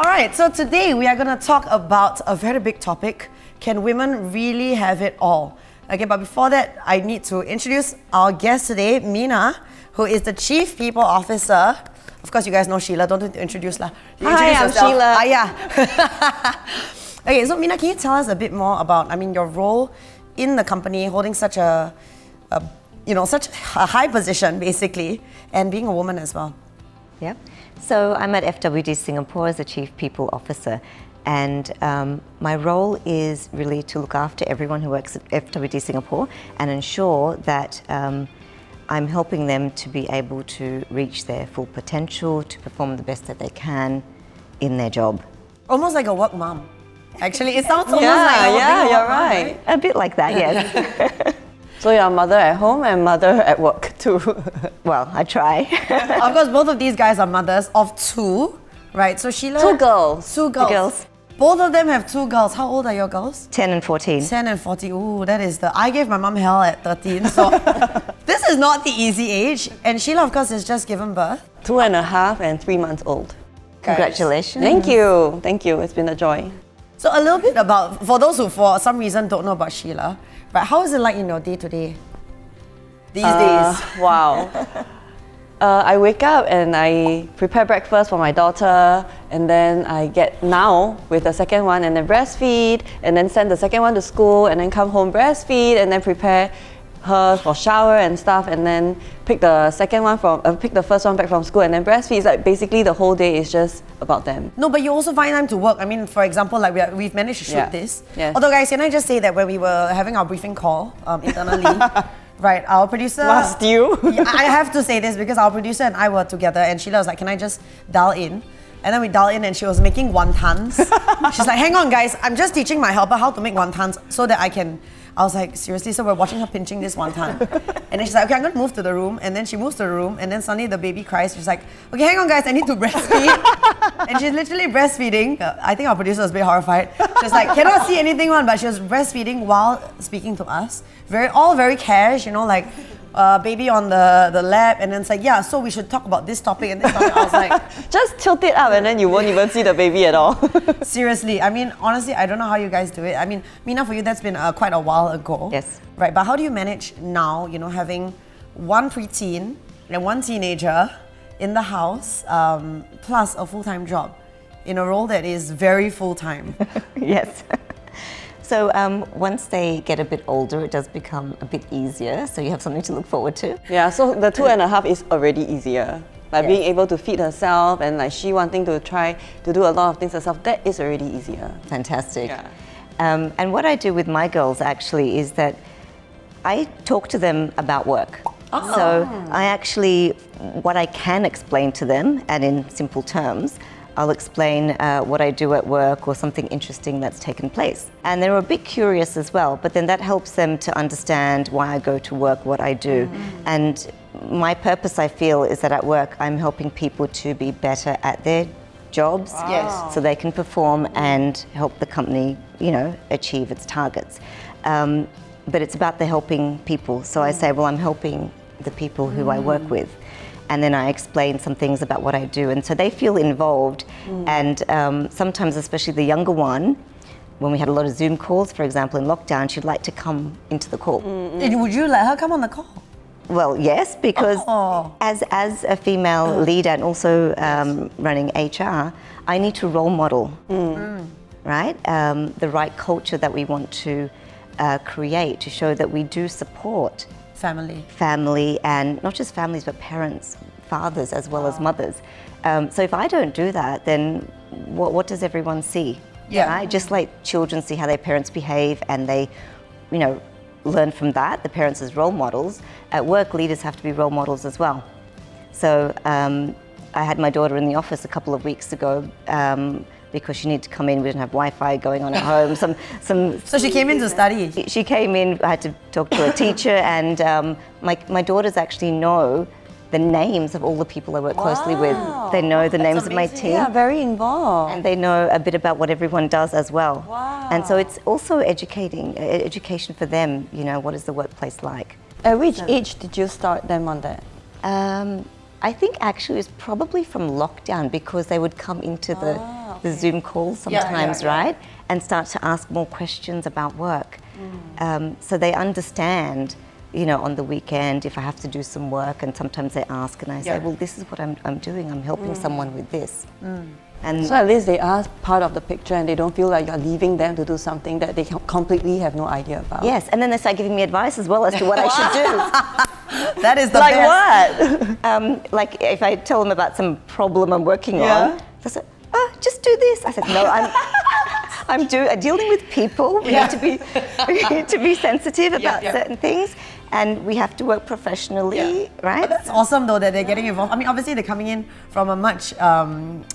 All right, so today we are going to talk about a very big topic. Can women really have it all? Okay, but before that, I need to introduce our guest today, Mina, who is the Chief People Officer. Of course, you guys know Sheila. Don't need to introduce lah. Hi, I'm Sheila. Yeah. Okay, so Mina, can you tell us a bit more about, your role in the company, holding such a high position, basically, and being a woman as well? Yeah. So I'm at FWD Singapore as the Chief People Officer, and my role is really to look after everyone who works at FWD Singapore and ensure that I'm helping them to be able to reach their full potential, to perform the best that they can in their job. Almost like a work mom. Actually, it sounds almost like a you're mom, right. A bit like that, yes. So you're a mother at home and mother at work too. Well, I try. Of course, both of these guys are mothers of two, right? So Sheila... Two girls. Two girls. The girls. Both of them have two girls. How old are your girls? 10 and 14. 10 and 14. Ooh, that is I gave my mum hell at 13, so this is not the easy age. And Sheila, of course, has just given birth. 2.5 and 3 months old. Congratulations. Thank you. Thank you. It's been a joy. So a little bit about, for those who for some reason don't know about Sheila, right? How is it like in your day-to-day these days? Wow. I wake up and I prepare breakfast for my daughter, and then I get now with the second one and then breastfeed, and then send the second one to school, and then come home breastfeed, and then prepare her for shower and stuff, and then pick the first one back from school, and then breastfeed. It's like basically the whole day is just about them. No, but you also find time to work. For example, like we've managed to shoot this. Yes. Although, guys, can I just say that when we were having our briefing call internally, right, our producer... Must you? I have to say this because our producer and I were together, and Sheila was like, can I just dial in? And then we dial in and she was making wontons. She's like, hang on guys, I'm just teaching my helper how to make wontons so that I can... I was like, seriously? So we're watching her pinching this wonton. And then she's like, okay, I'm going to move to the room. And then she moves to the room, and then suddenly the baby cries. She's like, okay, hang on guys, I need to breastfeed. And she's literally breastfeeding. I think our producer was a bit horrified. She's like, cannot see anything, but she was breastfeeding while speaking to us. All very cash, like baby on the lap. And then it's like, yeah, so we should talk about this topic and this topic. I was like... Just tilt it up and then you won't even see the baby at all. Seriously, honestly, I don't know how you guys do it. Mina, for you, that's been quite a while ago. Yes. Right, but how do you manage now, having one preteen and one teenager in the house, plus a full-time job in a role that is very full-time? Yes. So once they get a bit older, it does become a bit easier. So you have something to look forward to. Yeah, so the 2.5 is already easier. Like being able to feed herself and like she wanting to try to do a lot of things herself, that is already easier. Fantastic. Yeah. And what I do with my girls actually is that I talk to them about work. Oh. So I actually, what I can explain to them, and in simple terms, I'll explain what I do at work or something interesting that's taken place. And they're a bit curious as well, but then that helps them to understand why I go to work, what I do. And my purpose, I feel, is that at work I'm helping people to be better at their jobs. Yes. So they can perform and help the company, achieve its targets. But it's about the helping people. So I say, well, I'm helping the people who I work with. And then I explain some things about what I do. And so they feel involved. And sometimes, especially the younger one, when we had a lot of Zoom calls, for example, in lockdown, she'd like to come into the call. And would you let her come on the call? Well, yes, because as a female leader and also running HR, I need to role model, right? The right culture that we want to create to show that we do support family, and not just families, but parents, fathers, as well as mothers. So if I don't do that, then what does everyone see? Yeah. Right? Just like children see how their parents behave and they, learn from that, the parents as role models. At work, leaders have to be role models as well. So I had my daughter in the office a couple of weeks ago because she needed to come in. We didn't have Wi-Fi going on at home. So she came in to study? She came in, I had to talk to a teacher, and my daughters actually know the names of all the people I work closely with. They know the names of my team. Yeah, very involved. And they know a bit about what everyone does as well. Wow. And so it's also education for them, what is the workplace like. At which age did you start them on that? I think actually it was probably from lockdown, because they would come into the Zoom calls sometimes, right? And start to ask more questions about work. So they understand, you know, on the weekend if I have to do some work, and sometimes they ask and I say, well, this is what I'm doing. I'm helping someone with this. And so at least they are part of the picture and they don't feel like you're leaving them to do something that they completely have no idea about. yes, and then they start giving me advice as well as to what I should do. That is the Like best. what? Like if I tell them about some problem I'm working on, they say, oh, just do this. I said, no, I'm dealing with people. We need to be sensitive about certain things, and we have to work professionally, right? That's awesome though that they're getting involved. I mean, obviously they're coming in from a much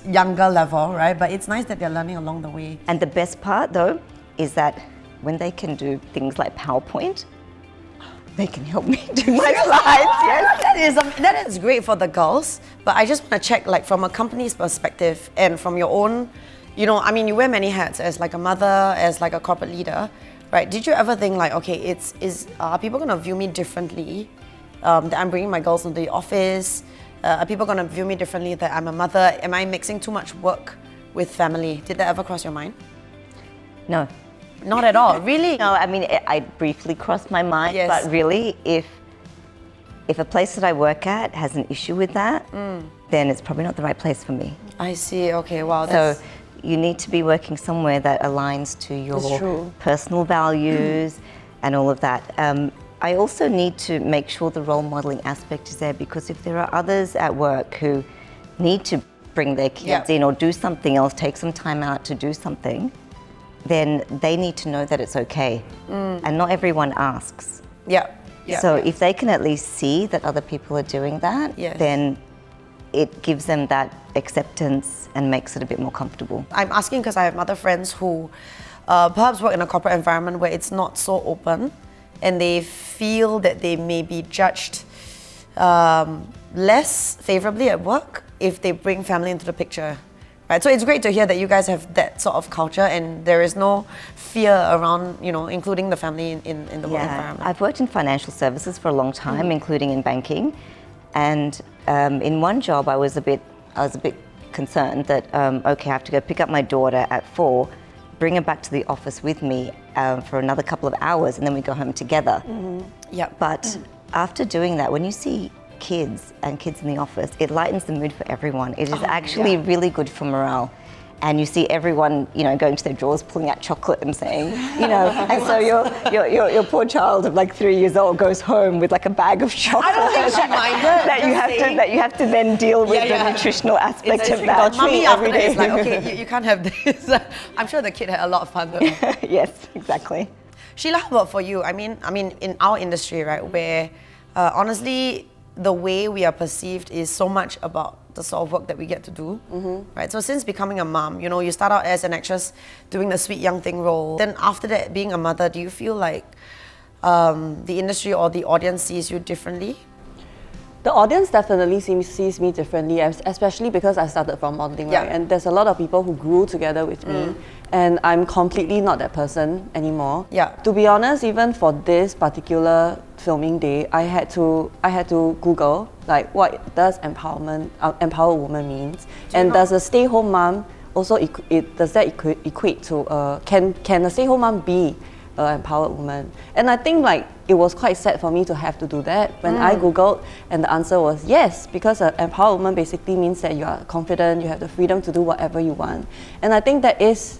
younger level, right? But it's nice that they're learning along the way. And the best part though is that when they can do things like PowerPoint, they can help me do my slides. Yes. That is great for the girls. But I just want to check, like from a company's perspective and from your own, you know, I mean, you wear many hats as like a mother, as like a corporate leader, right? Did you ever think like, okay, are people gonna view me differently that I'm bringing my girls into the office? Are people gonna view me differently that I'm a mother? Am I mixing too much work with family? Did that ever cross your mind? No. Not at all, really? No, I mean, I briefly crossed my mind, Yes. but really, if a place that I work at has an issue with that, then it's probably not the right place for me. I see, okay, wow. So you need to be working somewhere that aligns to your personal values and all of that. I also need to make sure the role modeling aspect is there, because if there are others at work who need to bring their kids in or do something else, take some time out to do something, then they need to know that it's okay. And not everyone asks. So if they can at least see that other people are doing that, then it gives them that acceptance and makes it a bit more comfortable. I'm asking because I have other friends who perhaps work in a corporate environment where it's not so open and they feel that they may be judged less favorably at work if they bring family into the picture. Right, so it's great to hear that you guys have that sort of culture and there is no fear around, you know, including the family in the work environment. I've worked in financial services for a long time, including in banking, and in one job I was a bit concerned that okay, I have to go pick up my daughter at 4, bring her back to the office with me for another couple of hours, and then we go home together. But after doing that, when you see kids in the office, it lightens the mood for everyone. It is actually really good for morale. And you see everyone, you know, going to their drawers, pulling out chocolate and saying, you know, and so your poor child of like 3 years old goes home with like a bag of chocolate. I don't think she minded. that you have to then deal with the nutritional aspect of that. Mommy after that is like, okay, you can't have this. I'm sure the kid had a lot of fun though. Yes, exactly. Sheila, how about for you? I mean, in our industry, right, where honestly, the way we are perceived is so much about the sort of work that we get to do, right? So since becoming a mom, you know, you start out as an actress doing the sweet young thing role. Then after that, being a mother, do you feel like the industry or the audience sees you differently? The audience definitely sees me differently, especially because I started from modeling, right? And there's a lot of people who grew together with me, and I'm completely not that person anymore. To be honest, even for this particular filming day, I had to Google like what does empower a woman means, and does a stay-home mom also does that equate to can a stay-home mom be an empowered woman? And I think like it was quite sad for me to have to do that when I googled, and the answer was yes, because an empowered woman basically means that you are confident, you have the freedom to do whatever you want, and I think that is,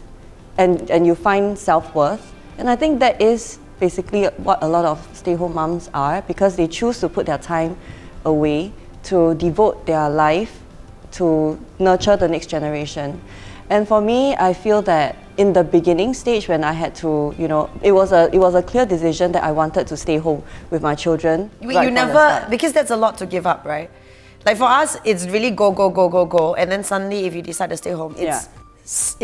and you find self-worth, and I think that is basically what a lot of stay-home moms are, because they choose to put their time away to devote their life to nurture the next generation. And for me, I feel that in the beginning stage when I had to, you know, it was a clear decision that I wanted to stay home with my children. You never, because that's a lot to give up, right? Like for us, it's really go, and then suddenly if you decide to stay home, it's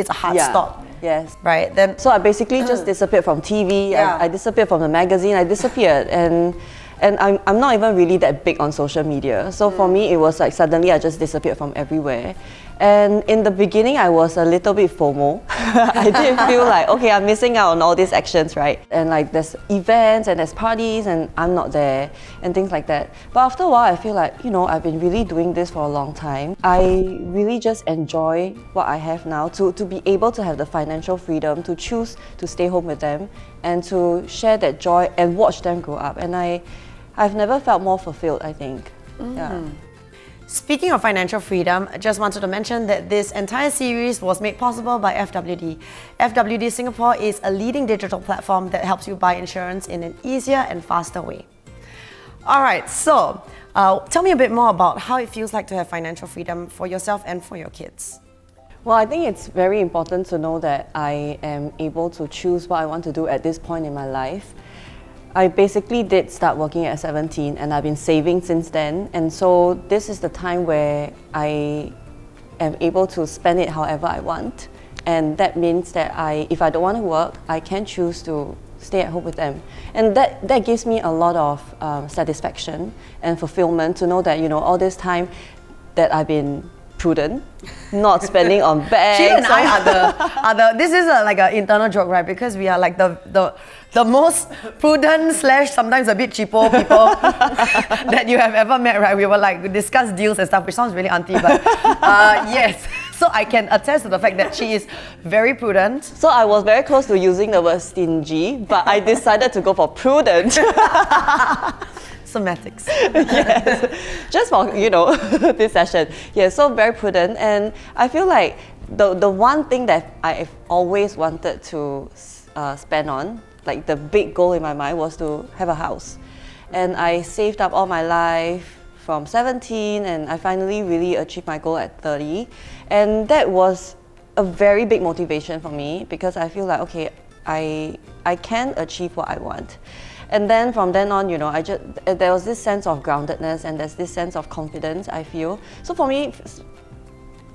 a hard stop. Yes. Right? Then so I basically just disappeared from TV, I disappeared from the magazine, I disappeared, and I'm not even really that big on social media. So for me, it was like suddenly I just disappeared from everywhere. And in the beginning, I was a little bit FOMO. I did feel like, okay, I'm missing out on all these actions, right? And like there's events and there's parties and I'm not there and things like that. But after a while, I feel like, I've been really doing this for a long time. I really just enjoy what I have now to be able to have the financial freedom to choose to stay home with them and to share that joy and watch them grow up. And I've never felt more fulfilled, I think. Yeah. Speaking of financial freedom, I just wanted to mention that this entire series was made possible by FWD. FWD Singapore is a leading digital platform that helps you buy insurance in an easier and faster way. All right, so tell me a bit more about how it feels like to have financial freedom for yourself and for your kids. Well, I think it's very important to know that I am able to choose what I want to do at this point in my life. I basically did start working at 17 and I've been saving since then, and so this is the time where I am able to spend it however I want, and that means that if I don't want to work, I can choose to stay at home with them, and that gives me a lot of satisfaction and fulfillment to know that all this time that I've been prudent, not spending on bags. She and I are the this is like an internal joke, right? Because we are like the most prudent / sometimes a bit cheapo people that you have ever met, right? We were like discuss deals and stuff, which sounds really auntie, but yes. So I can attest to the fact that she is very prudent. So I was very close to using the word stingy, but I decided to go for prudent. Semantics. Yes, just for this session. Yeah, so very prudent, and I feel like the one thing that I've always wanted to spend on, like the big goal in my mind, was to have a house, and I saved up all my life from 17, and I finally really achieved my goal at 30, and that was a very big motivation for me because I feel like, okay, I can achieve what I want. And then from then on, there was this sense of groundedness and there's this sense of confidence, I feel. So for me,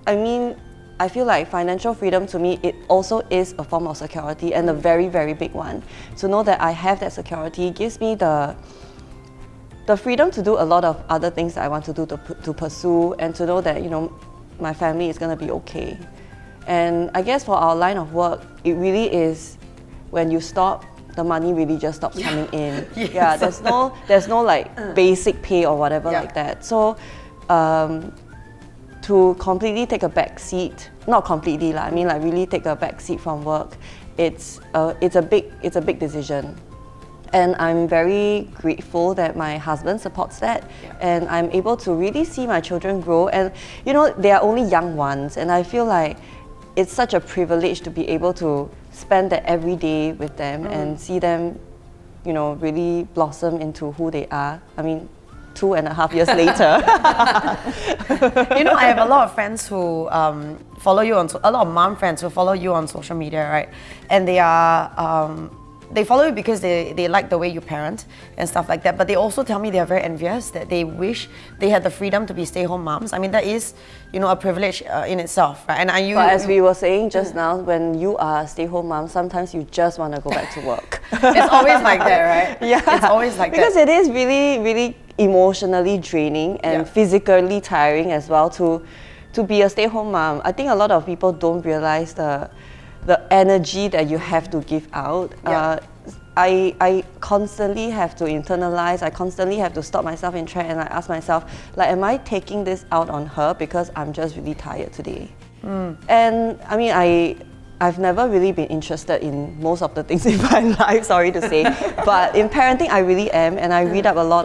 I feel like financial freedom to me, it also is a form of security, and a very, very big one. To know that I have that security gives me the freedom to do a lot of other things that I want to do to pursue, and to know that my family is going to be okay. And I guess for our line of work, it really is when you stop, the money really just stops coming in. Yes. Yeah, there's no like basic pay or whatever like that. So to completely take a back seat, not completely lah, I mean like really take a back seat from work, it's a big decision. And I'm very grateful that my husband supports that, and I'm able to really see my children grow. And they are only young ones, and I feel like it's such a privilege to be able to spend that every day with them and see them, really blossom into who they are. I mean, 2.5 years later. I have a lot of friends who follow you a lot of mom friends who follow you on social media, right? And they are they follow you because they like the way you parent and stuff like that, but they also tell me they are very envious that they wish they had the freedom to be stay-home moms. I mean, that is, a privilege in itself, right? And but as we were saying just now, when you are a stay-home mom, sometimes you just want to go back to work. It's always like that, right? Yeah, it's always like because that. It is really, really emotionally draining and physically tiring as well to be a stay-home mom. I think a lot of people don't realize the energy that you have to give out. I constantly have to internalize, I constantly have to stop myself in track, and I ask myself, like, am I taking this out on her because I'm just really tired today? And I mean, I've never really been interested in most of the things in my life, sorry to say, but in parenting I really am, and I read up a lot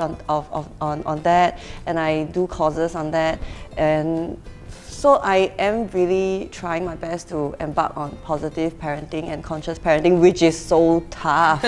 on that, and I do courses on that, and so I am really trying my best to embark on positive parenting and conscious parenting, which is so tough.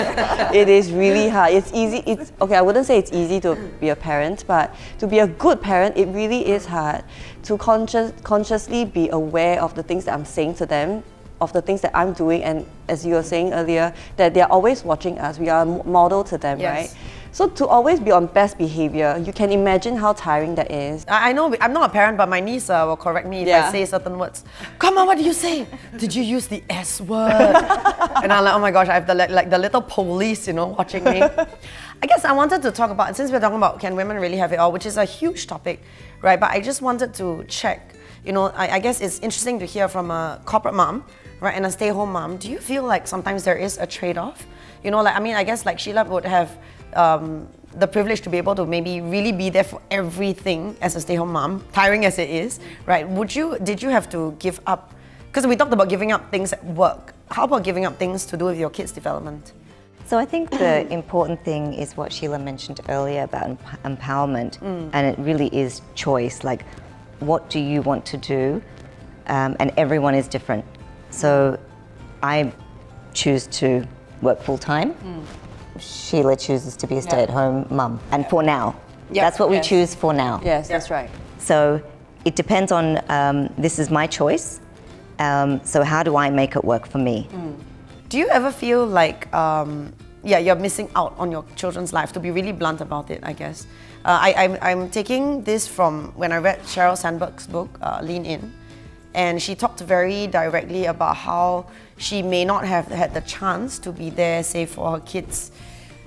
It is really hard. It's easy. Okay, I wouldn't say it's easy to be a parent, but to be a good parent, it really is hard. To consciously be aware of the things that I'm saying to them, of the things that I'm doing, and as you were saying earlier, that they're always watching us. We are a model to them, right? So to always be on best behavior, you can imagine how tiring that is. I know I'm not a parent, but my niece will correct me if I say certain words. Come on, what did you say? Did you use the S word? And I'm like, oh my gosh, I have the little police, watching me. I guess I wanted to talk about, since we're talking about can women really have it all, which is a huge topic, right? But I just wanted to check, I guess it's interesting to hear from a corporate mom, right, and a stay-home mom. Do you feel like sometimes there is a trade-off? I guess like Sheila would have the privilege to be able to maybe really be there for everything as a stay-home mom, tiring as it is, right? Did you have to give up? Because we talked about giving up things at work. How about giving up things to do with your kids' development? So I think the important thing is what Sheila mentioned earlier about empowerment, and it really is choice. Like, what do you want to do? And everyone is different. So I choose to work full time. Sheila chooses to be a stay-at-home mum, and for now, that's what we choose for now. Yes, that's right. So it depends on. This is my choice. So how do I make it work for me? Do you ever feel like, you're missing out on your children's life, to be really blunt about it, I guess? I'm taking this from when I read Sheryl Sandberg's book, Lean In, and she talked very directly about how she may not have had the chance to be there, say, for her kids,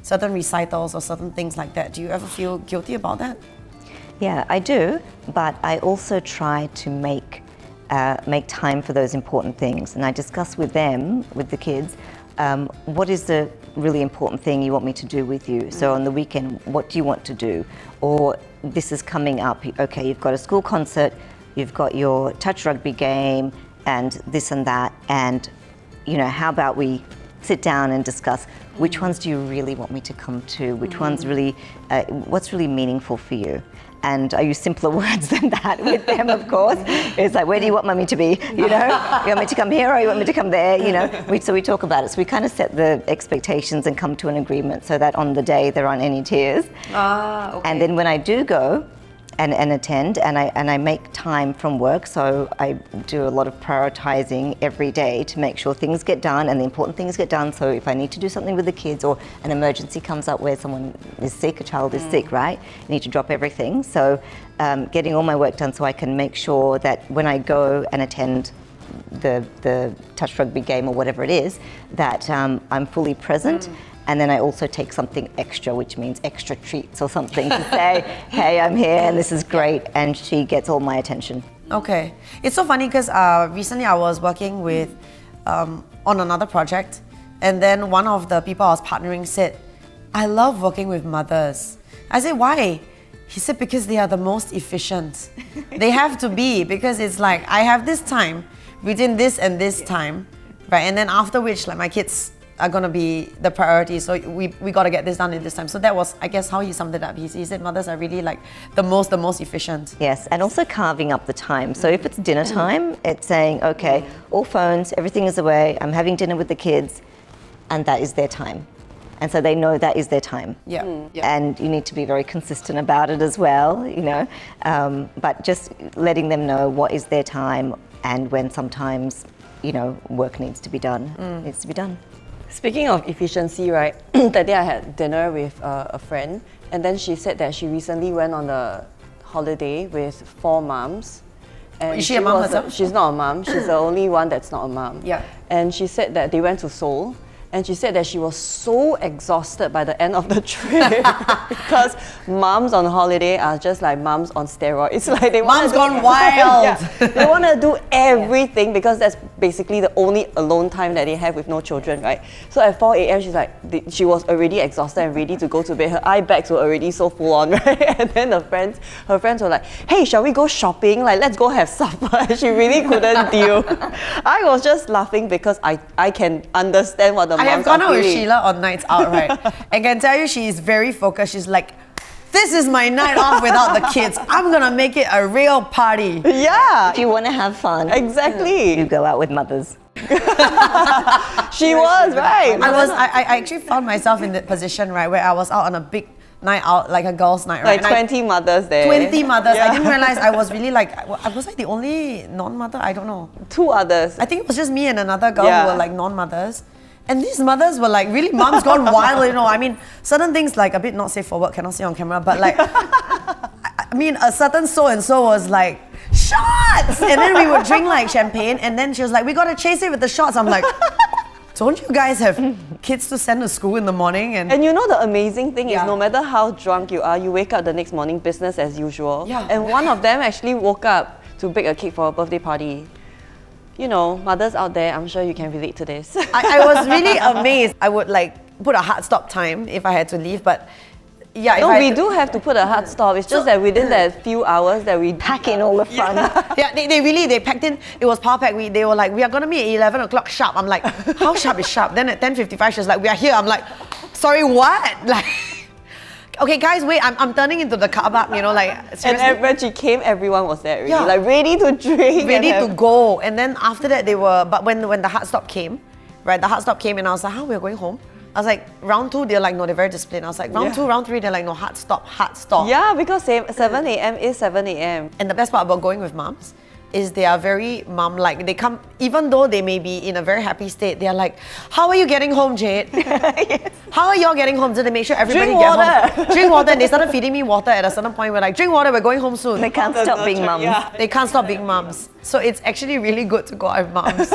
certain recitals or certain things like that. Do you ever feel guilty about that? Yeah, I do, but I also try to make time for those important things. And I discuss with them, with the kids, what is the really important thing you want me to do with you? So on the weekend, what do you want to do? Or this is coming up, okay, you've got a school concert, you've got your touch rugby game, and this and that, and how about we sit down and discuss which ones do you really want me to come to? Which ones really, what's really meaningful for you? And I use simpler words than that with them, of course. It's like, where do you want mummy to be? You want me to come here or you want me to come there? So we talk about it. So we kind of set the expectations and come to an agreement so that on the day there aren't any tears. Okay. And then when I do go and attend, and I make time from work, so I do a lot of prioritizing every day to make sure things get done and the important things get done. So if I need to do something with the kids or an emergency comes up where someone is sick, a child is sick, right? You need to drop everything. So getting all my work done so I can make sure that when I go and attend the touch rugby game or whatever it is, that I'm fully present. And then I also take something extra, which means extra treats or something to say, hey, I'm here and this is great. And she gets all my attention. Okay. It's so funny because recently I was working with, on another project, and then one of the people I was partnering said, I love working with mothers. I said, why? He said, because they are the most efficient. They have to be, because it's like, I have this time within this and this time, right? And then after which, like, my kids are going to be the priority, so we got to get this done in this time. So that was, I guess, how he summed it up. He said mothers are really like the most efficient. Yes, and also carving up the time. So if it's dinner time, it's saying, okay, all phones, everything is away, I'm having dinner with the kids, and that is their time. And so they know that is their time. Yeah. And you need to be very consistent about it as well, but just letting them know what is their time and when sometimes, work needs to be done. Speaking of efficiency, right? That day I had dinner with a friend, and then she said that she recently went on a holiday with 4 moms. And is she a mom herself? She's not a mom. She's the only one that's not a mom. Yeah. And she said that they went to Seoul. And she said that she was so exhausted by the end of the trip because moms on holiday are just like moms on steroids. Like they Mom's gone wild. They want to do everything because that's basically the only alone time that they have with no children, right? So at 4 a.m. she's like, she was already exhausted and ready to go to bed. Her eye bags were already so full on, right? And then her friends were like, hey, shall we go shopping? Like, let's go have supper. And she really couldn't deal. I was just laughing because I can understand what the I have gone out with Sheila on nights out, right? And can tell you she is very focused. She's like, this is my night off without the kids. I'm gonna make it a real party. Yeah. If you want to have fun, exactly. you go out with mothers. She was, right? I actually found myself in that position, right, where I was out on a big night out, like a girls' night, right? Like 20 mothers there. 20 mothers. Yeah. I didn't realize I was really like, was I the only non-mother? I don't know. 2 others. I think it was just me and another girl who were like non-mothers. And these mothers were like really moms gone wild, I mean, certain things like a bit not safe for work, cannot say on camera, but like, I mean, a certain so-and-so was like, shots! And then we would drink like champagne, and then she was like, we gotta chase it with the shots. I'm like, Don't you guys have kids to send to school in the morning? And you know the amazing thing Yeah. is no matter how drunk you are, you wake up the next morning business as usual. Yeah. And one of them actually woke up to bake a cake for a birthday party. You know, mothers out there, I'm sure you can relate to this. I was really amazed. I would like put a hard stop time if I had to leave, but yeah. No, we do have to put a hard stop. It's just that within that few hours that we Pack in all the fun. Yeah, they packed in. It was power pack. They were like, we are gonna meet at 11 o'clock sharp. I'm like, how sharp is sharp? Then at 10:55, she was like, we are here. I'm like, sorry, what? Like, okay, guys, wait. I'm turning into the car park. You know, like seriously. And when she came, everyone was there already, Yeah. like ready to drink. Ready and to go. And then after that, they were. But when the hard stop came, right? The hard stop came, and I was like, we're going home. I was like, round 2, they're like, no, they're very disciplined. I was like, round 2, round 3, they're like, no, hard stop, hard stop. Yeah, because 7 a.m. is 7 a.m. And the best part about going with moms is they are very mom-like. They come, even though they may be in a very happy state, they are like, how are you getting home, Jade? Yes. How are y'all getting home? So they make sure everybody Drink get water. home. Drink water. And they started feeding me water at a certain point. We're like, drink water, we're going home soon. They can't stop being mums. Yeah. They can't stop being moms. So it's actually really good to go out with moms.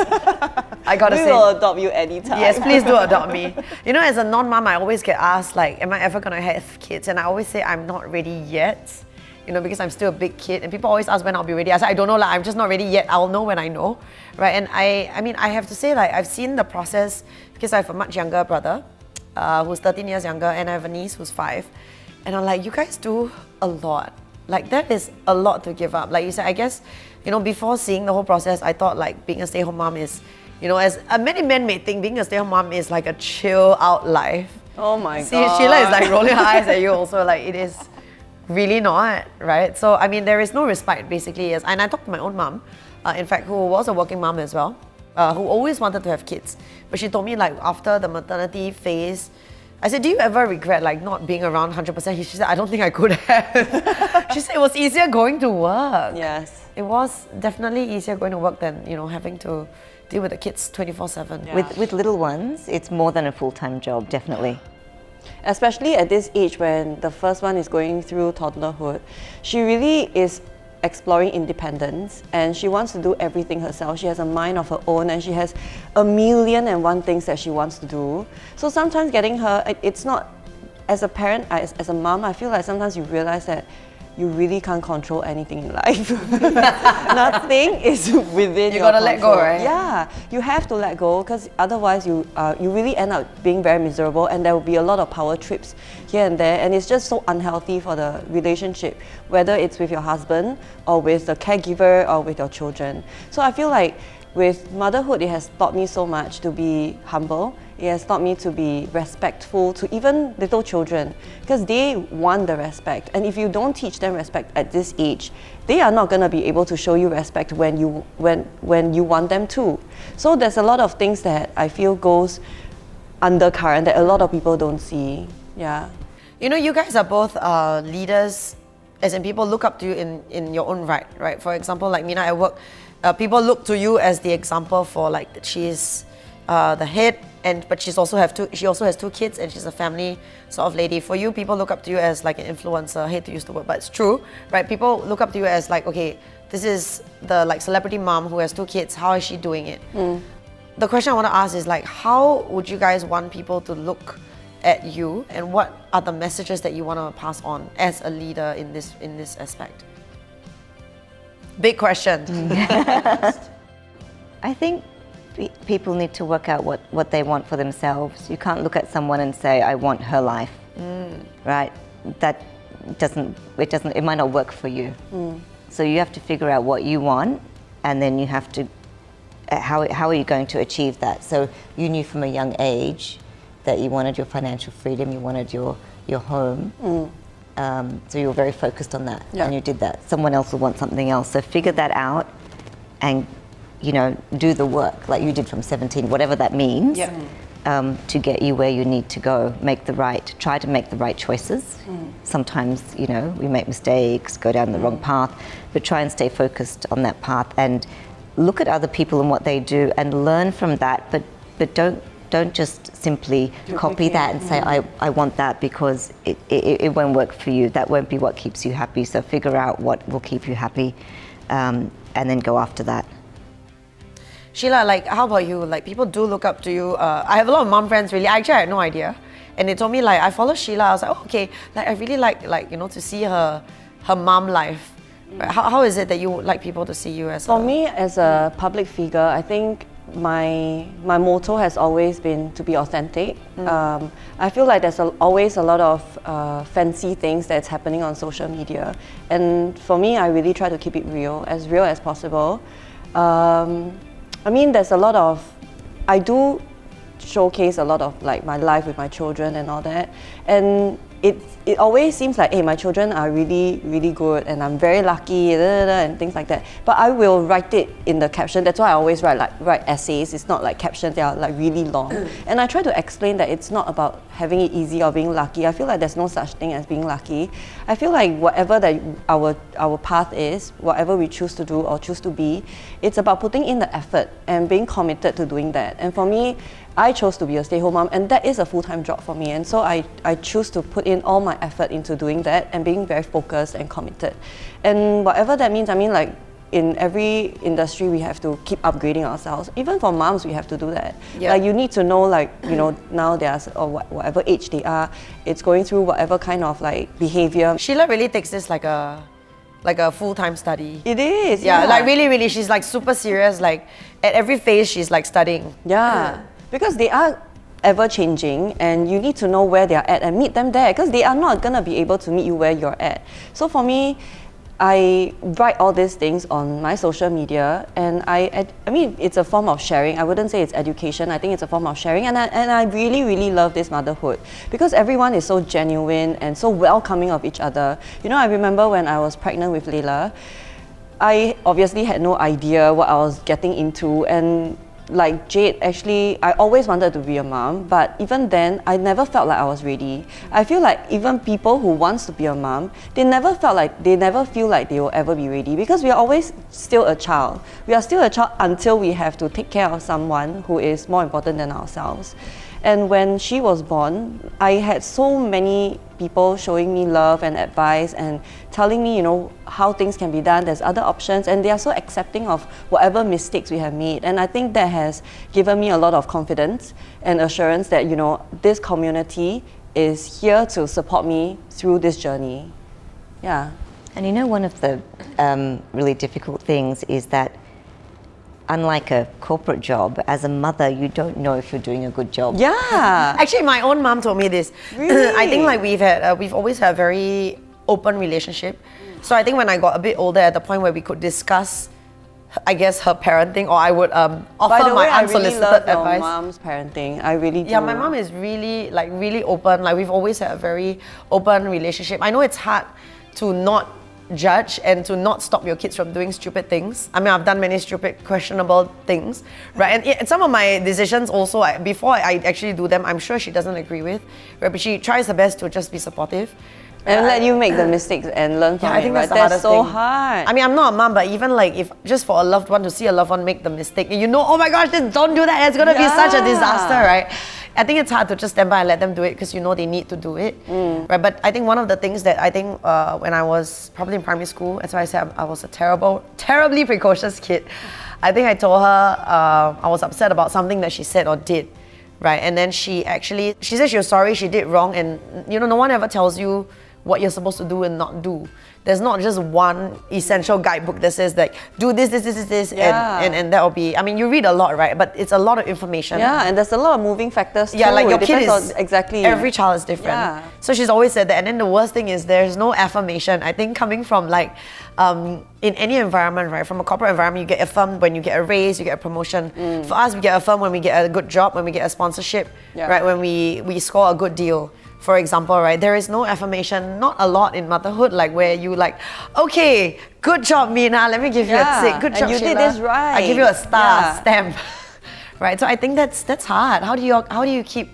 I gotta We say. will adopt you anytime. Yes, please do adopt me. You know, as a non-mom, I always get asked, like, am I ever gonna have kids? And I always say I'm not ready yet. You know, because I'm still a big kid, and people always ask when I'll be ready. I say, I don't know, like, I'm just not ready yet. I'll know when I know, right? And I mean, I have to say, like, I've seen the process because I have a much younger brother, who's 13 years younger, and I have a niece who's 5. And I'm like, you guys do a lot. Like, that is a lot to give up. Like you said, I guess, you know, before seeing the whole process, I thought like being a stay-at-home mom is, you know, as many men may think, being a stay-at-home mom is like a chill out life. Oh my See, god. Sheila is like rolling her eyes at you also, like it is really not, right? So, I mean, there is no respite basically. And I talked to my own mom, in fact, who was a working mom as well, who always wanted to have kids. But she told me like after the maternity phase, I said, do you ever regret like not being around 100%? She said, I don't think I could have. She said it was easier going to work. Yes. It was definitely easier going to work than, you know, having to deal with the kids 24/7. Yeah. With little ones, it's more than a full-time job, definitely. Especially at this age when the first one is going through toddlerhood, she really is exploring independence and she wants to do everything herself. She has a mind of her own and she has 1,000,001 things that she wants to do. So sometimes getting her, it's not, as a parent, as a mom, I feel like sometimes you realize that you really can't control anything in life. Nothing is within You your gotta let go, control. right? Yeah, you have to let go because otherwise you really end up being very miserable and there will be a lot of power trips here and there and it's just so unhealthy for the relationship, whether it's with your husband or with the caregiver or with your children. So I feel like with motherhood, it has taught me so much to be humble. It has taught me to be respectful to even little children because they want the respect. And if you don't teach them respect at this age, they are not going to be able to show you respect when you want them to. So there's a lot of things that I feel goes undercurrent that a lot of people don't see. Yeah. You know, you guys are both leaders, as in people look up to you in your own right? For example, like Mina at work, people look to you as the example for like she's the head, but she also has 2 kids and she's a family sort of lady. For you, people look up to you as like an influencer. I hate to use the word, but it's true, right? People look up to you as like, okay, this is the like celebrity mom who has 2 kids. How is she doing it? The question I want to ask is like, how would you guys want people to look at you, and what are the messages that you want to pass on as a leader in this aspect? Big question. I think people need to work out what they want for themselves. You can't look at someone and say, I want her life, right? It might not work for you. So you have to figure out what you want, and then you have to, how are you going to achieve that? So you knew from a young age that you wanted your financial freedom, you wanted your home. So you were very focused on that, and you did that. Someone else will want something else. So figure that out and, you know, do the work like you did from 17, whatever that means, to get you where you need to go. Try to make the right choices. Sometimes, you know, we make mistakes, go down the wrong path, but try and stay focused on that path and look at other people and what they do and learn from that, but don't just simply copy that and say, I want that, because it won't work for you. That won't be what keeps you happy. So figure out what will keep you happy, and then go after that. Sheila, like, how about you? Like, people do look up to you. I have a lot of mom friends, really. Actually, I had no idea. And they told me, like, I follow Sheila. I was like, oh, okay. Like, I really like, you know, to see her mom life. Right? How is it that you would like people to see you as For me, as a public figure, I think my motto has always been to be authentic. I feel like there's always a lot of fancy things that's happening on social media, and for me, I really try to keep it real as possible. I mean, there's a lot of, I do showcase a lot of like my life with my children and all that, and it always seems like, hey, my children are really, really good and I'm very lucky, and things like that. But I will write it in the caption. That's why I always write essays. It's not like captions, they are like really long. And I try to explain that it's not about having it easy or being lucky. I feel like there's no such thing as being lucky. I feel like whatever that our path is, whatever we choose to do or choose to be, it's about putting in the effort and being committed to doing that. And for me, I chose to be a stay-home mom, and that is a full-time job for me. And so I choose to put in all my effort into doing that and being very focused and committed. And whatever that means, I mean, like, in every industry, we have to keep upgrading ourselves. Even for moms, we have to do that. Yeah. Like, you need to know, like, you know, now there's, or whatever age they are, it's going through whatever kind of like behavior. Sheila really takes this like a full-time study. It is, Yeah, like really, she's like super serious. Like at every phase, she's like studying. Yeah, because they are ever changing and you need to know where they are at and meet them there, because they are not gonna be able to meet you where you're at. So for me, I write all these things on my social media, and I mean, it's a form of sharing. I wouldn't say it's education. I think it's a form of sharing, and I really, really love this motherhood because everyone is so genuine and so welcoming of each other. You know, I remember when I was pregnant with Layla, I obviously had no idea what I was getting into, and like Jade, actually, I always wanted to be a mom, but even then, I never felt like I was ready. I feel like even people who wants to be a mom, they never feel like they will ever be ready, because we are always still a child. We are still a child until we have to take care of someone who is more important than ourselves. And when she was born, I had so many people showing me love and advice and telling me, you know, how things can be done. There's other options, and they are so accepting of whatever mistakes we have made. And I think that has given me a lot of confidence and assurance that, you know, this community is here to support me through this journey. Yeah. And you know, one of the really difficult things is that unlike a corporate job, as a mother, you don't know if you're doing a good job. Yeah. Actually, my own mom told me this. Really? I think like we've always had a very open relationship. So I think when I got a bit older, at the point where we could discuss, I guess, her parenting, or I would offer By the way, my unsolicited I really love advice. your mom's parenting. I really do. Yeah, my mom is really open. Like, we've always had a very open relationship. I know it's hard to not judge and to not stop your kids from doing stupid things. I mean, I've done many stupid, questionable things, right? And some of my decisions also, before I actually do them, I'm sure she doesn't agree with, right? But she tries her best to just be supportive. And let you make the mistakes and learn from Yeah, I think it, that's right? the hardest so thing. hard. I mean, I'm not a mom, but even like, if just for a loved one to see a loved one make the mistake, you know, oh my gosh, don't do that, it's gonna be such a disaster, right? I think it's hard to just stand by and let them do it because you know they need to do it, right? But I think one of the things that I think when I was probably in primary school, that's why I said I was a terribly precocious kid. I think I told her I was upset about something that she said or did, right? And then she said she was sorry, she did wrong, and you know, no one ever tells you what you're supposed to do and not do. There's not just one essential guidebook that says like, do this, and that will be, I mean, you read a lot, right? But it's a lot of information. Yeah, and there's a lot of moving factors too. Yeah, like your It kid depends is, on exactly. every child is different. Yeah. So she's always said that. And then the worst thing is there's no affirmation. I think coming from like, in any environment, right? From a corporate environment, you get affirmed when you get a raise, you get a promotion. For us, we get affirmed when we get a good job, when we get a sponsorship, right? When we score a good deal. For example, right, there is no affirmation, not a lot in motherhood, like where you like, okay, good job, Mina, let me give you a tick, good job, and you Sheila. did this right. I give you a star, stamp, right? So I think that's hard. How do you keep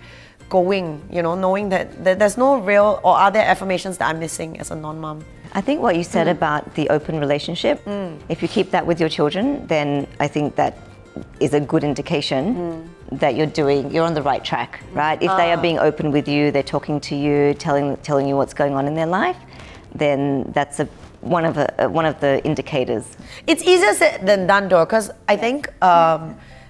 going, you know, knowing that there's no real, or are there affirmations that I'm missing as a non-mom? I think what you said about the open relationship, if you keep that with your children, then I think that is a good indication that you're on the right track, right? If they are being open with you, they're talking to you, telling you what's going on in their life, then that's one of the indicators. It's easier said than done though, because I think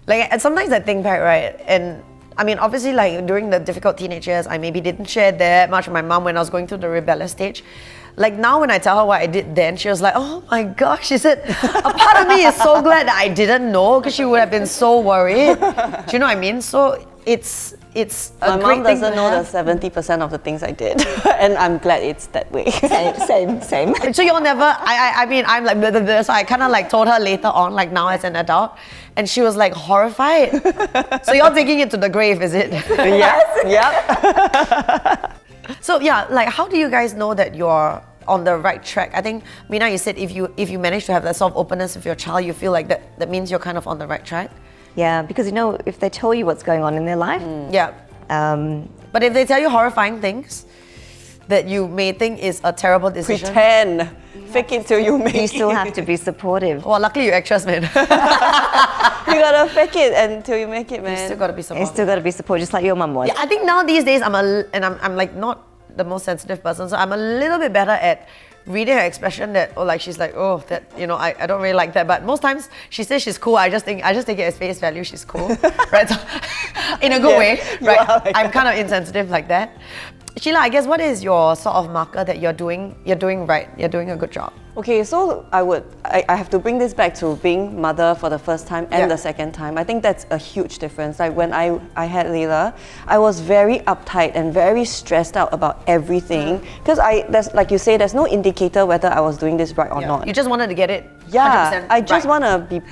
Like, and sometimes I think back, right? And I mean, obviously, like during the difficult teenage years, I maybe didn't share that much with my mom when I was going through the rebellious stage. Like now when I tell her what I did then, she was like, oh my gosh, she said, a part of me is so glad that I didn't know because she would have been so worried. Do you know what I mean? So it's a My great mom thing doesn't to know have. the 70% of the things I did, and I'm glad it's that way. Same. So you'll never, I mean, I'm like, blah, blah, blah. So I kind of like told her later on, like now as an adult, and she was like horrified. So you're taking it to the grave, is it? Yes, yep. So yeah, like how do you guys know that you're on the right track? I think, Mina, you said if you manage to have that sort of openness with your child, you feel like that means you're kind of on the right track. Yeah, because you know, if they tell you what's going on in their life, Yeah. But if they tell you horrifying things that you may think is a terrible decision. Pretend. Fake it till you make you it. still have to be supportive. Well, luckily you actress, man. You gotta fake it until you make it, man. You still gotta be You supportive. still got to be supportive, just like your mum was. Yeah, I think now these days I'm like not the most sensitive person, so I'm a little bit better at reading her expression that, or like she's like, oh, that, you know, I don't really like that. But most times she says she's cool, I just take it as face value, she's cool. Right? So, in a good way, you right? are like I'm kind of insensitive like that. Sheila, I guess what is your sort of marker that you're doing right, you're doing a good job? Okay, so I have to bring this back to being mother for the first time and Yeah. the second time. I think that's a huge difference. Like when I had Layla, I was very uptight and very stressed out about everything because there's, like you say, there's no indicator whether I was doing this right or not. You just wanted to get it 100% Yeah, I just right. want to be.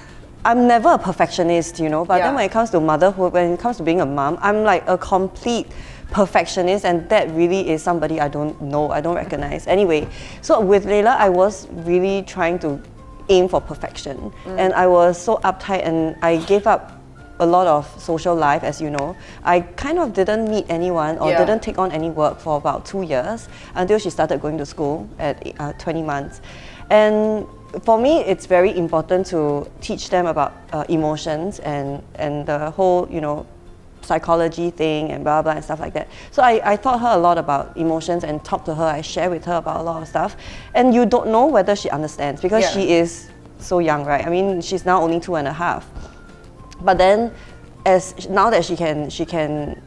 I'm never a perfectionist, you know. But Yeah. then when it comes to motherhood, when it comes to being a mom, I'm like a complete perfectionist, and that really is somebody I don't know, I don't recognize. Anyway, so with Layla, I was really trying to aim for perfection, and I was so uptight, and I gave up a lot of social life, as you know. I kind of didn't meet anyone or Yeah. didn't take on any work for about 2 years until she started going to school at 20 months. And for me, it's very important to teach them about emotions and the whole, you know, psychology thing and blah blah and stuff like that. So I taught her a lot about emotions and talked to her. I share with her about a lot of stuff. And you don't know whether she understands because Yeah. she is so young, right? I mean, she's now only 2.5. But then, now that she can,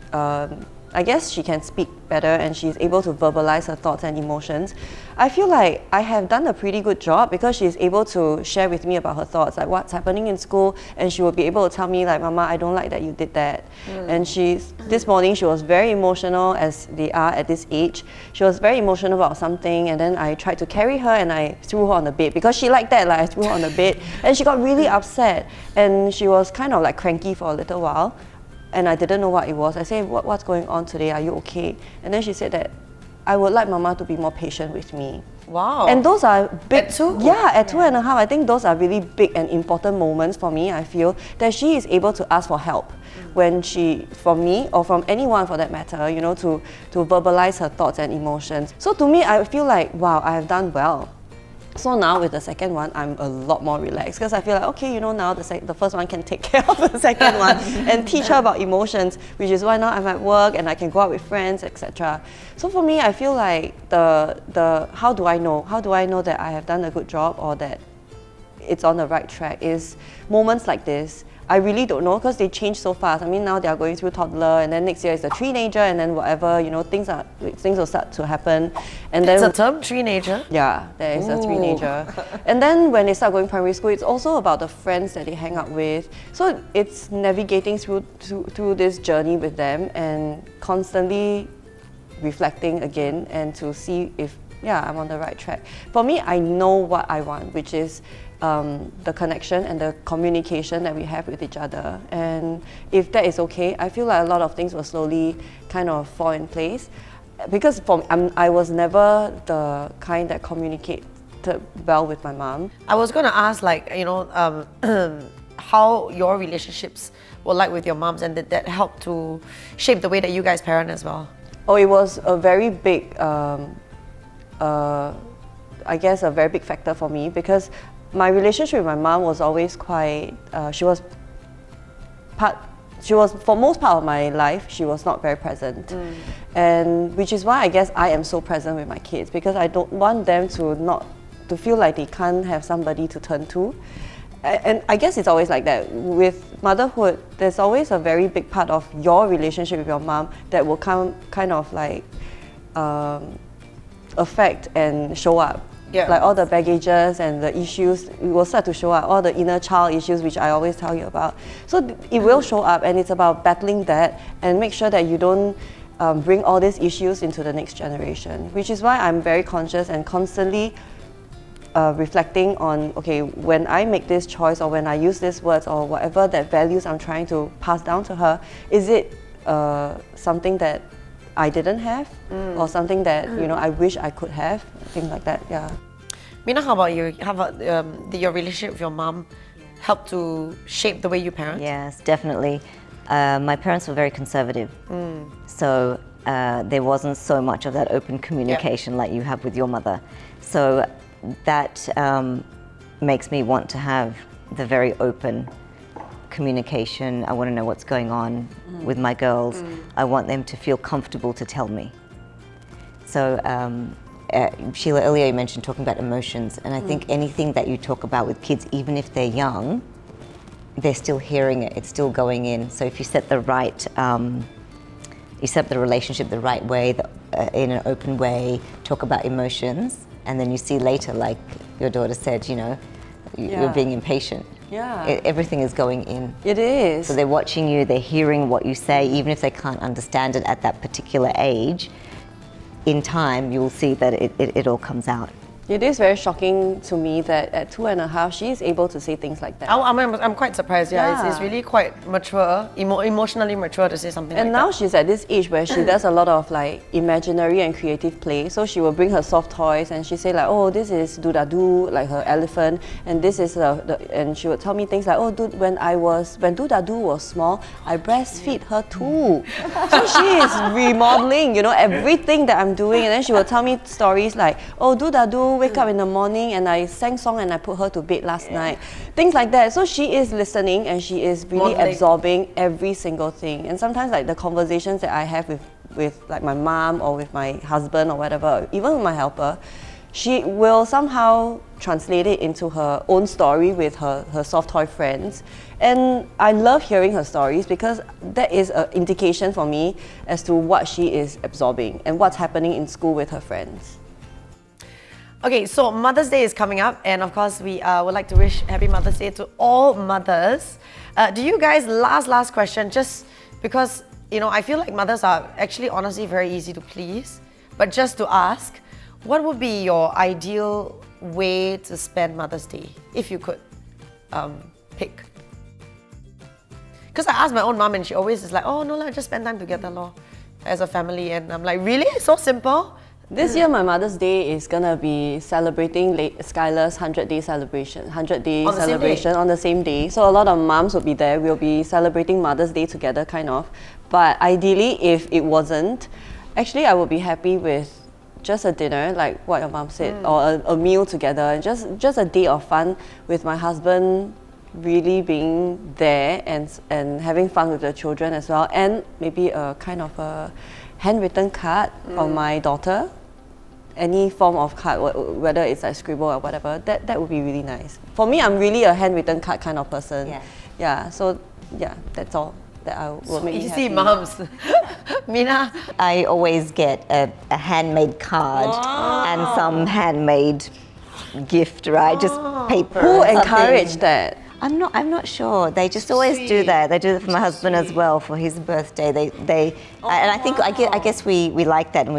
I guess she can speak better and she's able to verbalize her thoughts and emotions, I feel like I have done a pretty good job because she's able to share with me about her thoughts, like what's happening in school, and she will be able to tell me like, Mama, I don't like that you did that. And this morning she was very emotional, as they are at this age. She was very emotional about something, and then I tried to carry her and I threw her on the bed because she liked that, like I threw her on the bed, and she got really upset and she was kind of like cranky for a little while. And I didn't know what it was. I said, what's going on today? Are you okay? And then she said that I would like Mama to be more patient with me. Wow. And those are big. At 2? Yeah, at 2.5. I think those are really big and important moments for me. I feel that she is able to ask for help when from me or from anyone for that matter, you know, to verbalize her thoughts and emotions. So to me, I feel like, wow, I have done well. So now with the second one, I'm a lot more relaxed because I feel like, okay, you know, now the first one can take care of the second one and teach her about emotions, which is why now I'm at work and I can go out with friends, etc. So for me, I feel like how do I know that I have done a good job or that it's on the right track is moments like this. I really don't know because they change so fast. I mean, now they are going through toddler, and then next year is the teenager, and then whatever, you know, things will start to happen. And It's then a term, teenager. yeah, there is a teenager. And then when they start going primary school, it's also about the friends that they hang out with. So it's navigating through this journey with them and constantly reflecting again and to see if, yeah, I'm on the right track. For me, I know what I want, which is the connection and the communication that we have with each other. And if that is okay, I feel like a lot of things will slowly kind of fall in place. Because I was never the kind that communicated well with my mom. I was going to ask, like, you know, how your relationships were like with your moms, and did that help to shape the way that you guys parent as well? Oh, it was a very big, I guess, a very big factor for me because my relationship with my mom was always quite. She was for most part of my life. She was not very present, and which is why I guess I am so present with my kids because I don't want them to feel like they can't have somebody to turn to. and I guess it's always like that. With motherhood, there's always a very big part of your relationship with your mom that will kind of like affect and show up. Yeah. Like all the baggages and the issues will start to show up, all the inner child issues, which I always tell you about. So it will show up, and it's about battling that and make sure that you don't bring all these issues into the next generation, which is why I'm very conscious and constantly reflecting on, okay, when I make this choice or when I use these words or whatever that values I'm trying to pass down to her, is it something that I didn't have or something that I wish I could have, things like that. Yeah. Mina, how about you? How about did your relationship with your mom help to shape the way you parent? Yes, definitely. My parents were very conservative, so there wasn't so much of that open communication like you have with your mother. So that makes me want to have the very open communication. I want to know what's going on with my girls. I want them to feel comfortable to tell me. So Sheila, earlier you mentioned talking about emotions, and I think anything that you talk about with kids, even if they're young, they're still hearing it, it's still going in. So if you set the right, you set up the relationship the right way, in an open way, talk about emotions, and then you see later, like your daughter said, you're being impatient. Yeah. Everything is going in. It is. So they're watching you, they're hearing what you say, even if they can't understand it at that particular age. In time, you will see that it all comes out. It is very shocking to me that at 2.5, she is able to say things like that. I'm quite surprised. Yeah, it's really quite mature, emotionally mature to say something like that. And now she's at this age where she does a lot of like imaginary and creative play. So she will bring her soft toys and she say like, oh, this is Doo-da-doo, like her elephant, and this is and she would tell me things like, oh, dude, when Doo-da-doo was small, I breastfeed her too. So she is remodeling, everything that I'm doing, and then she will tell me stories like, oh, Doo-da-doo wake up in the morning and I sang song and I put her to bed last night. Things like that. So she is listening and she is really absorbing every single thing. And sometimes like the conversations that I have with like my mom or with my husband or whatever, even with my helper, she will somehow translate it into her own story with her soft toy friends. And I love hearing her stories because that is an indication for me as to what she is absorbing and what's happening in school with her friends. Okay, so Mother's Day is coming up, and of course we would like to wish Happy Mother's Day to all mothers. Do you guys, last question, just because, I feel like mothers are actually honestly very easy to please, but just to ask, what would be your ideal way to spend Mother's Day, if you could pick? Because I asked my own mom and she always is like, oh no, just spend time together lor, as a family, and I'm like, really? So simple? This year, my Mother's Day is gonna be celebrating Skylar's 100-day celebration, 100-day celebration on the same day. So a lot of moms will be there. We'll be celebrating Mother's Day together, kind of. But ideally, if it wasn't, actually, I would be happy with just a dinner, like what your mom said, or a meal together. Just a day of fun with my husband, really being there and having fun with the children as well, and maybe a kind of a handwritten card from my daughter. Any form of card, whether it's like scribble or whatever, that would be really nice. For me, I'm really a handwritten card kind of person. Yeah. Yeah, so yeah, that's all that I will make me happy. You see, moms. Mina? I always get a handmade card and some handmade gift, right? Just paper. Who something. encouraged that? I'm not sure. They just always do that. They do it for my husband as well for his birthday. And I guess we like that, and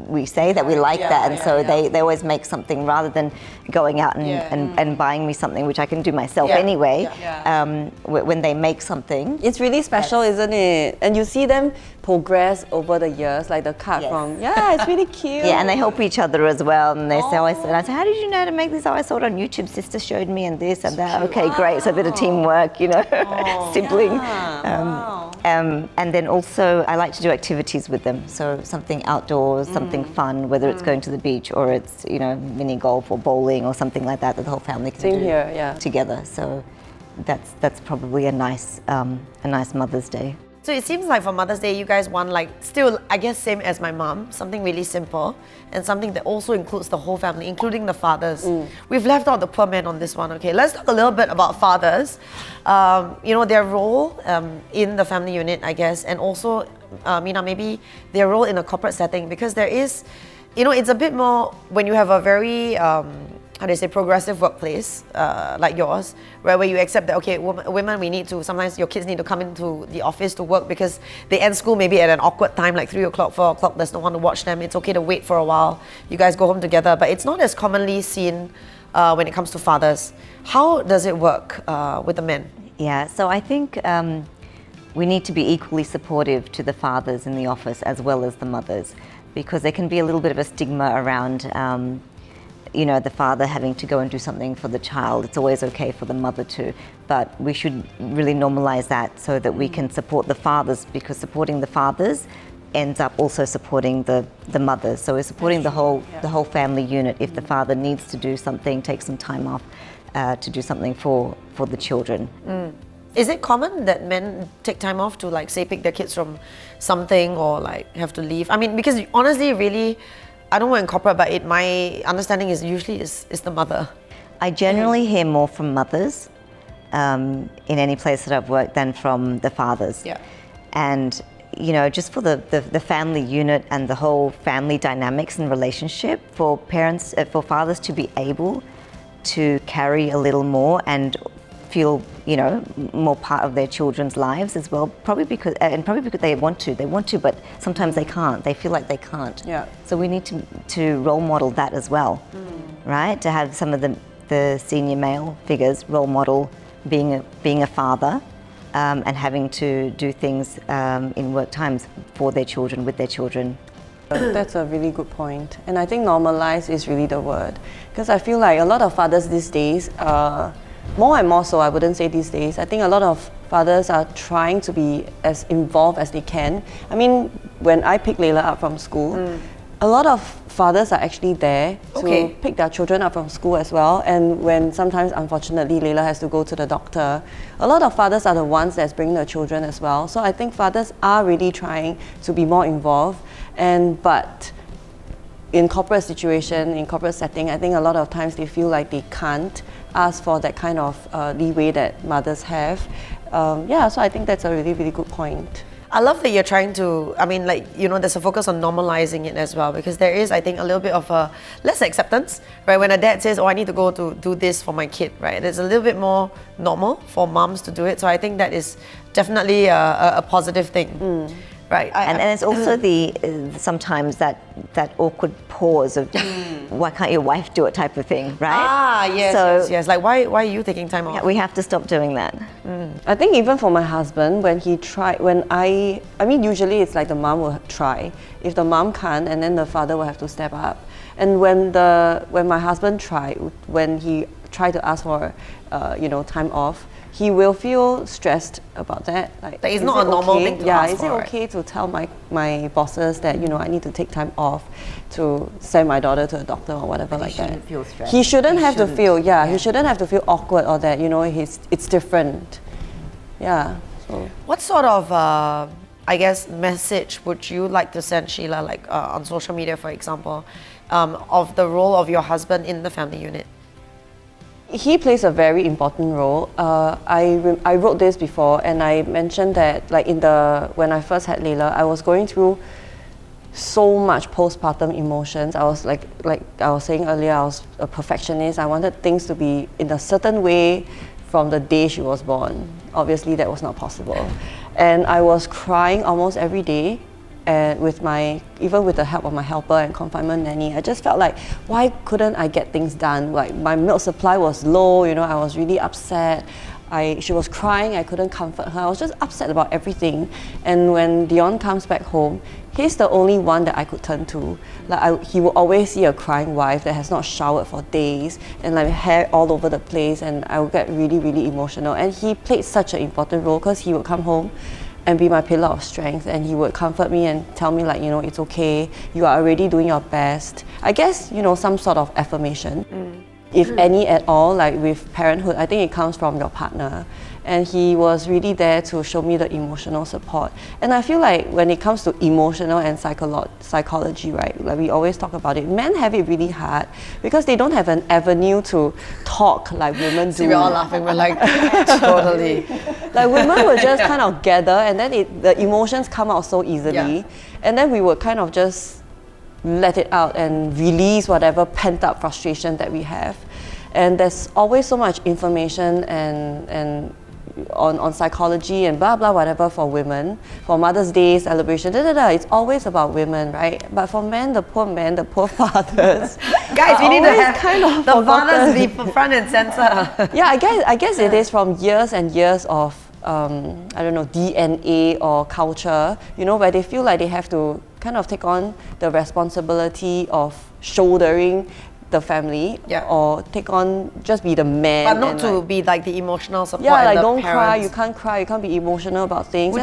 we say that we like that, and so they always make something rather than going out and buying me something, which I can do myself anyway. When they make something, it's really special, isn't it? And you see them progress over the years, like the card from it's really cute. Yeah, and they help each other as well. And they say, and I say, how did you know how to make this? Oh, I saw it on YouTube. Sister showed me, and this and that. Okay, great. So a bit of teamwork, sibling. And then also, I like to do activities with them. So something outdoors, something fun, whether it's going to the beach or it's mini golf or bowling or something like that the whole family can do together. So that's probably a nice Mother's Day. So it seems like for Mother's Day, you guys want like still, I guess, same as my mom, something really simple and something that also includes the whole family, including the fathers. We've left out the poor men on this one. Okay, let's talk a little bit about fathers. You know, their role in the family unit, I guess, and also, Mina, maybe their role in a corporate setting, because there is, you know, it's a bit more when you have a very how do you say, progressive workplace like yours, right, where you accept that, okay, women, we need to, sometimes your kids need to come into the office to work because they end school maybe at an awkward time, like 3 o'clock, 4 o'clock, there's no one to watch them, it's okay to wait for a while, you guys go home together, but it's not as commonly seen when it comes to fathers. How does it work with the men? Yeah, so I think we need to be equally supportive to the fathers in the office as well as the mothers, because there can be a little bit of a stigma around you know, the father having to go and do something for the child. It's always okay for the mother to, but we should really normalize that so that we can support the fathers, because supporting the fathers ends up also supporting the mothers. So we're supporting the whole family unit. If the father needs to do something, take some time off to do something for the children. Is it common that men take time off to, like, say, pick their kids from something or like have to leave? I mean, because honestly, really, I don't want to corporate, but my understanding is usually is the mother. I generally hear more from mothers in any place that I've worked than from the fathers. Yeah. And, you know, just for the family unit and the whole family dynamics and relationship, for parents, for fathers to be able to carry a little more and feel, you know, more part of their children's lives as well, probably because they want to, but sometimes they can't, they feel like they can't. Yeah. So we need to role model that as well, right? To have some of the senior male figures role model being a father and having to do things in work times for their children, with their children. That's a really good point. And I think normalize is really the word. Because I feel like a lot of fathers these days, more and more so, I wouldn't say these days, I think a lot of fathers are trying to be as involved as they can. I mean, when I pick Layla up from school, a lot of fathers are actually there to pick their children up from school as well. And when sometimes, unfortunately, Layla has to go to the doctor, a lot of fathers are the ones that's bringing the children as well. So I think fathers are really trying to be more involved. But in corporate situation, in corporate setting, I think a lot of times they feel like they can't ask for that kind of leeway that mothers have. So I think that's a really, really good point. I love that you're trying to, I mean, like, you know, there's a focus on normalizing it as well, because there is, I think, a little bit of a less acceptance, right? When a dad says, oh, I need to go to do this for my kid, right? There's a little bit more normal for moms to do it. So I think that is definitely a positive thing. Right. And it's also sometimes that awkward pause of why can't your wife do it type of thing, right? Yes. Like, why are you taking time off? Yeah, we have to stop doing that. I think even for my husband, when he tried, I mean, usually it's like the mom will try. If the mom can't, and then the father will have to step up. And when my husband tried, when he tried to ask for, time off, he will feel stressed about that. Like, it's not a normal thing to ask for. Yeah, is it okay to tell my bosses that, I need to take time off to send my daughter to a doctor or whatever like that? He shouldn't feel stressed. He shouldn't have to feel, he shouldn't have to feel awkward or that, it's different. Yeah. So. What sort of, message would you like to send, Sheila, like on social media, for example, of the role of your husband in the family unit? He plays a very important role. I wrote this before, and I mentioned that, like, when I first had Layla, I was going through so much postpartum emotions. I was like I was saying earlier, I was a perfectionist. I wanted things to be in a certain way from the day she was born. Obviously, that was not possible, and I was crying almost every day. And even with the help of my helper and confinement nanny, I just felt like, why couldn't I get things done? Like, my milk supply was low, I was really upset. She was crying, I couldn't comfort her. I was just upset about everything. And when Dion comes back home, he's the only one that I could turn to. Like, he will always see a crying wife that has not showered for days, and like hair all over the place, and I would get really, really emotional. And he played such an important role, because he would come home and be my pillar of strength, and he would comfort me and tell me, like, it's okay, you are already doing your best. I guess, some sort of affirmation. if any at all, like with parenthood, I think it comes from your partner. And he was really there to show me the emotional support. And I feel like when it comes to emotional and psychology, right, like we always talk about it, men have it really hard because they don't have an avenue to talk like women do. See, we're all laughing, we're like, totally. Like women would just kind of gather and then the emotions come out so easily. Yeah. And then we would kind of just let it out and release whatever pent up frustration that we have. And there's always so much information and on psychology and blah blah whatever for women, for Mother's Day celebration, it's always about women, right? But for men, the poor fathers. Guys, we need to have kind of the forgotten. fathers be front and center. Yeah, I guess it is from years and years of I don't know, DNA or culture, you know, where they feel like they have to kind of take on the responsibility of shouldering the family, Yeah. or take on, just be the man. But not and to like, be like the emotional support. yeah, and like the don't cry, parents. you can't be emotional about things.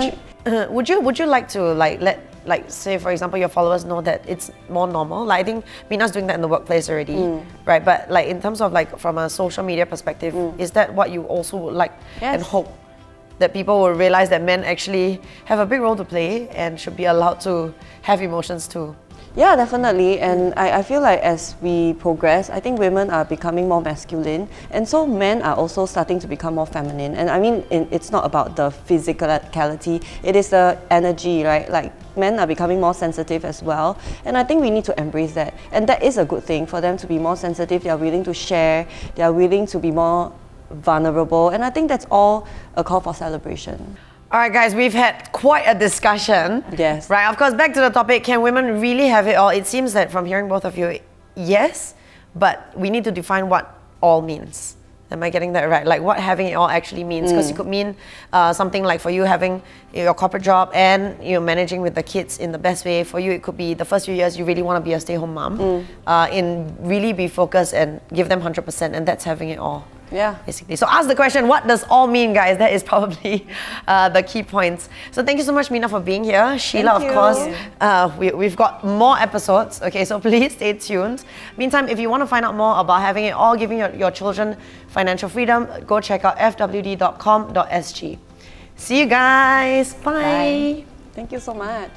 Would you like to like say, for example, your followers know that it's more normal? Like I think Mina's doing that in the workplace already, right? But like in terms of like from a social media perspective, is that what you also would like and Yes. hope that people will realize that men actually have a big role to play and should be allowed to have emotions too? Yeah, definitely. And I feel like as we progress, I think women are becoming more masculine. And so men are also starting to become more feminine. And I mean, it's not about the physicality, it is the energy, right? Like men are becoming more sensitive as well. And I think we need to embrace that. And that is a good thing for them to be more sensitive. They are willing to share, they are willing to be more vulnerable. And I think that's all a call for celebration. All right, guys, we've had quite a discussion. Yes. Right, of course, back to the topic, can women really have it all? It seems that from hearing both of you, yes, but we need to define what all means. Am I getting that right? Like what having it all actually means? Because it could mean something like for you having your corporate job and managing with the kids in the best way. For you, it could be the first few years you really want to be a stay-home mom, in really be focused and give them 100%, and that's having it all. Yeah. Basically. So ask the question, what does all mean, guys? That is probably the key points. So thank you so much, Mina, for being here. Sheila, Thank of course. We've got more episodes, okay? So please stay tuned. Meantime, if you want to find out more about having it all, giving your children financial freedom, go check out fwd.com.sg. See you guys. Bye. Thank you so much.